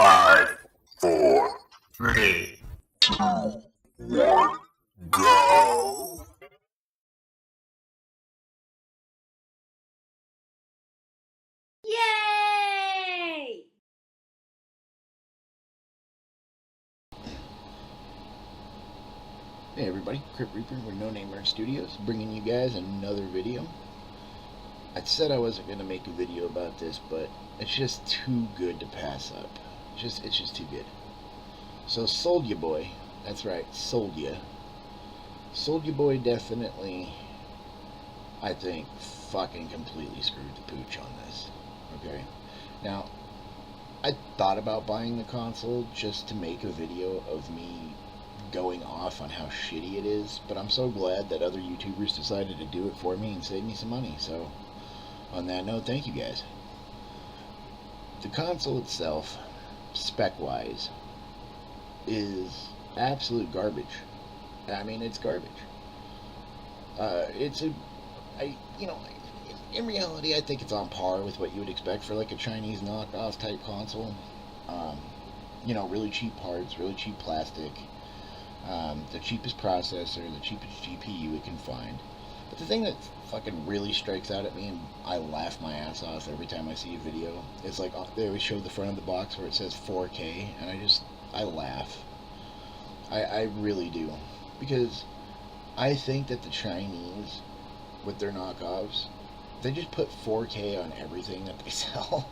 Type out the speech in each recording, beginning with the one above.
5, 4, 3, 2, 1, go! Yay! Hey everybody, Crypt Reaper with No Name Art Studios, bringing you guys another video. I said I wasn't going to make a video about this, but it's just too good to pass up. It's just too good. So Soulja Boy, that's right, Soulja Boy definitely, I think, fucking completely screwed the pooch on this. Okay, now I thought about buying the console just to make a video of me going off on how shitty it is, but I'm so glad that other YouTubers decided to do it for me and save me some money. So on that note, thank you guys. The console itself, spec wise, is absolute garbage. I mean, it's garbage. In reality, I think it's on par with what you would expect for like a Chinese knockoff type console. Really cheap parts, really cheap plastic, the cheapest processor, the cheapest GPU it can find. But the thing that fucking really strikes out at me, and I laugh my ass off every time I see a video, is like they always show the front of the box where it says 4K, and I laugh. I really do. Because I think that the Chinese, with their knockoffs, they just put 4K on everything that they sell.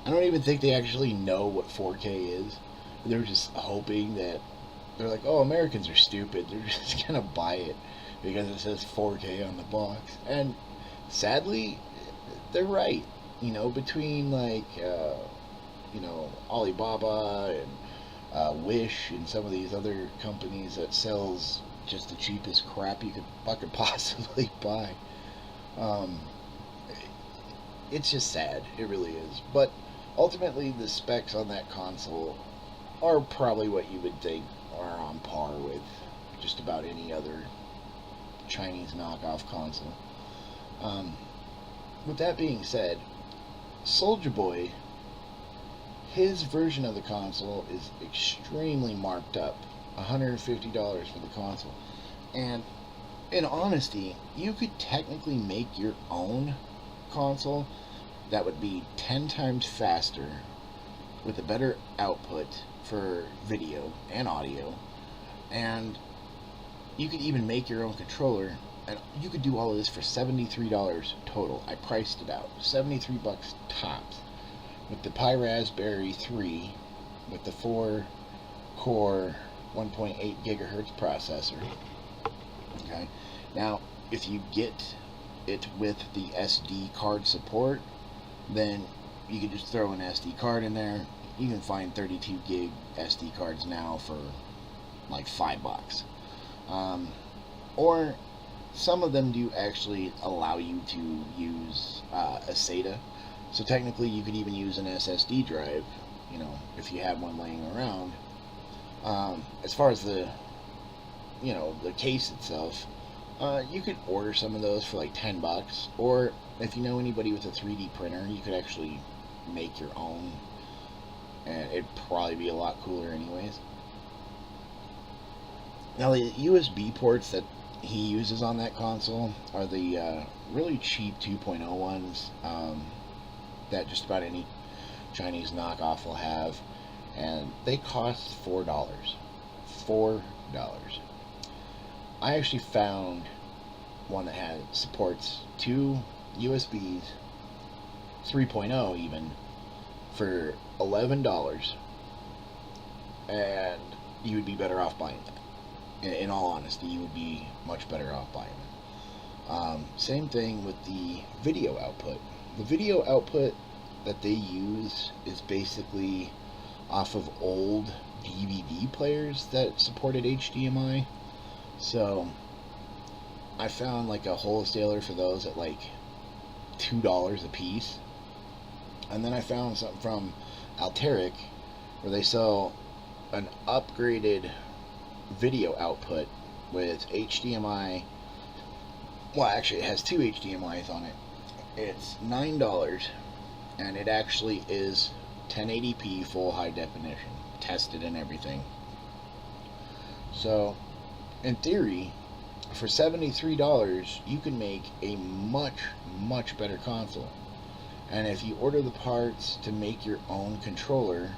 I don't even think they actually know what 4K is. They're just hoping that, they're like, oh, Americans are stupid, they're just gonna buy it because it says 4K on the box. And sadly, they're right. Between like Alibaba and Wish and some of these other companies that sells just the cheapest crap you could fucking possibly buy. It's just sad. It really is. But ultimately, the specs on that console are probably what you would think are on par with just about any other Chinese knockoff console. With that being said, Soulja Boy, his version of the console is extremely marked up. $150 for the console. And in honesty, you could technically make your own console that would be 10 times faster with a better output for video and audio, and you could even make your own controller, and you could do all of this for $73 total. I priced it out, $73 tops, with the Pi Raspberry 3 with the 4-core 1.8 gigahertz processor. Okay, now if you get it with the SD card support, then you can just throw an SD card in there. You can find 32 gig SD cards now for like $5. Or some of them do actually allow you to use a SATA. So technically you could even use an SSD drive, if you have one laying around. As far as the case itself, you could order some of those for like $10, or if you know anybody with a 3D printer, you could actually make your own, and it'd probably be a lot cooler anyways. Now the USB ports that he uses on that console are the really cheap 2.0 ones that just about any Chinese knockoff will have, and they cost $4. $4. I actually found one that supports 2 USBs, 3.0 even, for $11, and you would be better off buying that. In all honesty, you would be much better off buying it. Same thing with the video output. The video output that they use is basically off of old DVD players that supported HDMI. So I found like a wholesaler for those at like $2 a piece. And then I found something from Alteric where they sell an upgraded video output with HDMI. Well, actually it has 2 HDMIs on it. It's $9, and it actually is 1080p full high definition, tested and everything. So, in theory, for $73, you can make a much, much better console. And if you order the parts to make your own controller,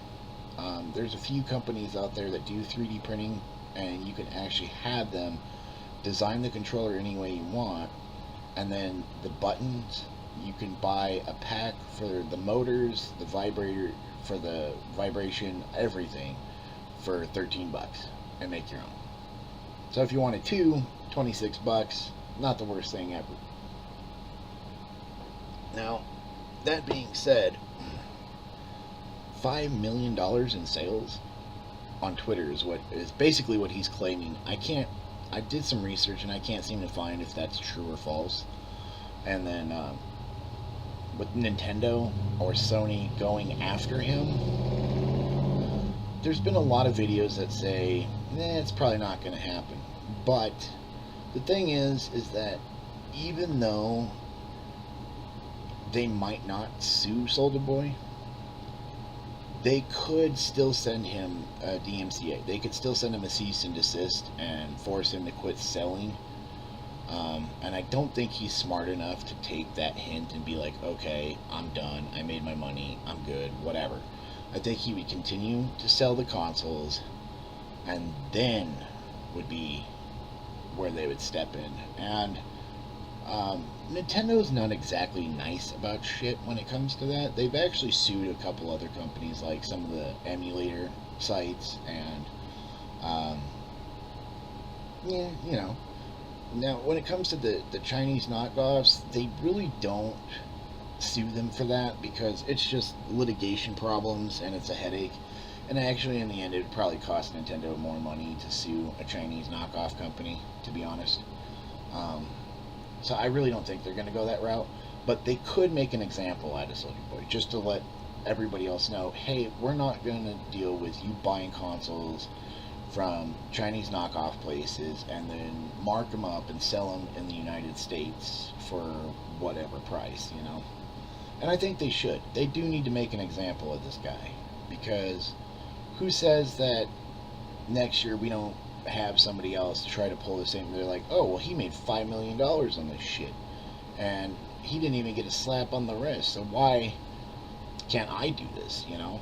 there's a few companies out there that do 3D printing, and you can actually have them design the controller any way you want. And then the buttons, you can buy a pack for the motors, the vibrator, for the vibration, everything, for $13 and make your own. So if you wanted two, $26, not the worst thing ever. Now, that being said, $5 million in sales on Twitter is basically what he's claiming. I did some research and I can't seem to find if that's true or false. And then with Nintendo or Sony going after him, there's been a lot of videos that say, it's probably not going to happen. But the thing is that even though they might not sue Soulja Boy, they could still send him a DMCA. They could still send him a cease and desist and force him to quit selling. And I don't think he's smart enough to take that hint and be like, okay, I'm done. I made my money. I'm good. Whatever. I think he would continue to sell the consoles, and then would be where they would step in. And Nintendo's not exactly nice about shit when it comes to that. They've actually sued a couple other companies, like some of the emulator sites, and yeah, you know. Now, when it comes to the Chinese knockoffs, they really don't sue them for that, because it's just litigation problems and it's a headache. And actually, in the end, it would probably cost Nintendo more money to sue a Chinese knockoff company, to be honest. So I really don't think they're going to go that route. But they could make an example out of Soulja Boy, just to let everybody else know, hey, we're not going to deal with you buying consoles from Chinese knockoff places and then mark them up and sell them in the United States for whatever price, you know. And I think they should. They do need to make an example of this guy, because who says that next year we don't have somebody else try to pull the same? They're like, oh, well, he made $5 million on this shit, and he didn't even get a slap on the wrist, so why can't I do this, you know?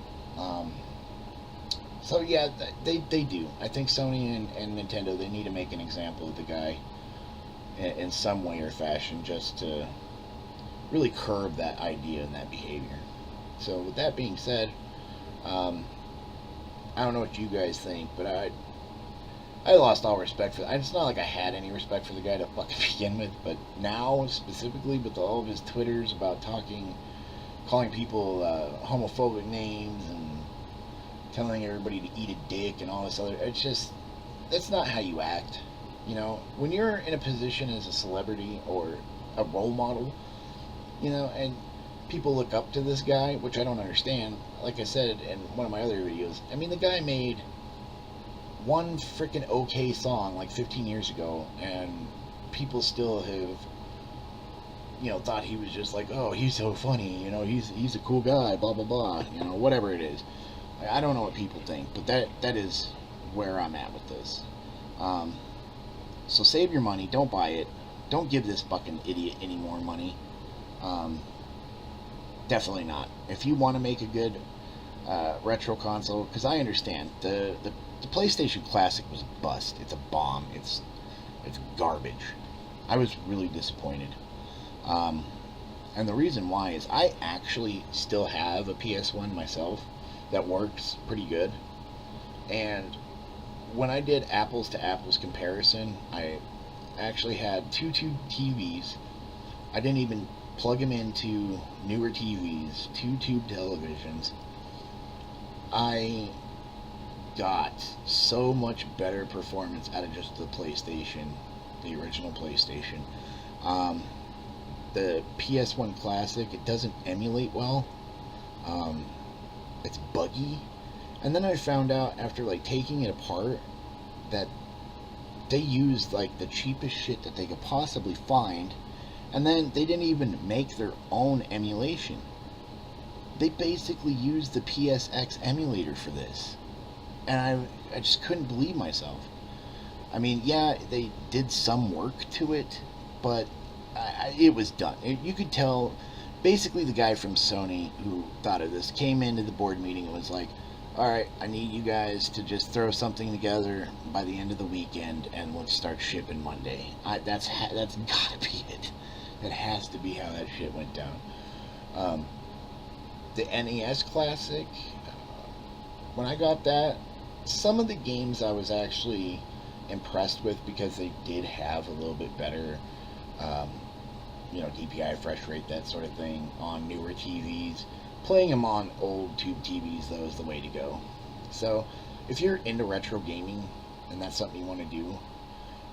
So yeah, they do. I think Sony and Nintendo, they need to make an example of the guy in some way or fashion, just to really curb that idea and that behavior. So with that being said, I don't know what you guys think, but I lost all respect for that. It's not like I had any respect for the guy to fucking begin with, but now, specifically with all of his Twitters about calling people homophobic names and telling everybody to eat a dick and all this other, it's just, that's not how you act. You know, when you're in a position as a celebrity or a role model, you know, and people look up to this guy, which I don't understand. Like I said in one of my other videos, I mean, the guy made one freaking okay song like 15 years ago, and people still have, you know, thought he was just like, oh, he's so funny, you know, he's a cool guy, blah blah blah, you know, whatever it is. I don't know what people think, but that is where I'm at with this. So save your money, don't buy it, don't give this fucking idiot any more money. Definitely not. If you want to make a good retro console, because I understand the PlayStation Classic was a bust. It's a bomb. It's garbage. I was really disappointed. And the reason why is I actually still have a PS1 myself that works pretty good. And when I did apples to apples comparison, I actually had two TVs. I didn't even plug them into newer TVs, 2 tube televisions. I got so much better performance out of just the PlayStation, the original PlayStation. The PS1 Classic, it doesn't emulate well. It's buggy. And then I found out after like taking it apart that they used like the cheapest shit that they could possibly find, and then they didn't even make their own emulation. They basically used the PSX emulator for this. And I just couldn't believe myself. I mean, yeah, they did some work to it, but it was done. You could tell. Basically, the guy from Sony who thought of this came into the board meeting and was like, all right, I need you guys to just throw something together by the end of the weekend, and let's start shipping Monday. That's gotta be it. That has to be how that shit went down. The NES Classic, when I got that, some of the games I was actually impressed with because they did have a little bit better DPI, fresh rate, that sort of thing on newer TVs. Playing them on old tube TVs, though, is the way to go. So, if you're into retro gaming and that's something you want to do,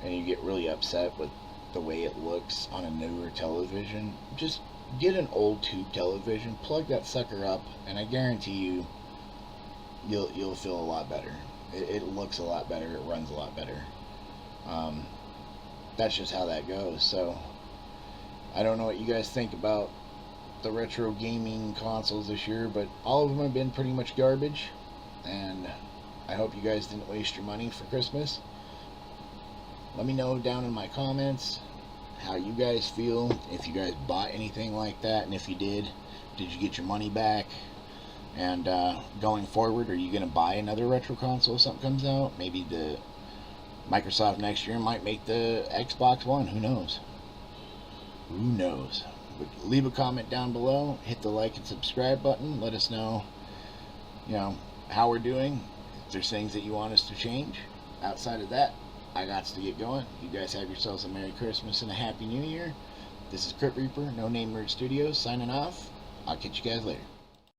and you get really upset with the way it looks on a newer television, just get an old tube television, plug that sucker up, and I guarantee you'll feel a lot better. It looks a lot better. It runs a lot better. That's just how that goes. So, I don't know what you guys think about the retro gaming consoles this year, but all of them have been pretty much garbage, and I hope you guys didn't waste your money for Christmas. Let me know down in my comments how you guys feel, if you guys bought anything like that, and if you did you get your money back? And going forward, are you going to buy another retro console if something comes out? Maybe the Microsoft next year might make the Xbox One. Who knows? Who knows? But leave a comment down below. Hit the like and subscribe button. Let us know, how we're doing. If there's things that you want us to change. Outside of that, I got to get going. You guys have yourselves a Merry Christmas and a Happy New Year. This is Crypt Reaper, No Name Nerd Studios, signing off. I'll catch you guys later.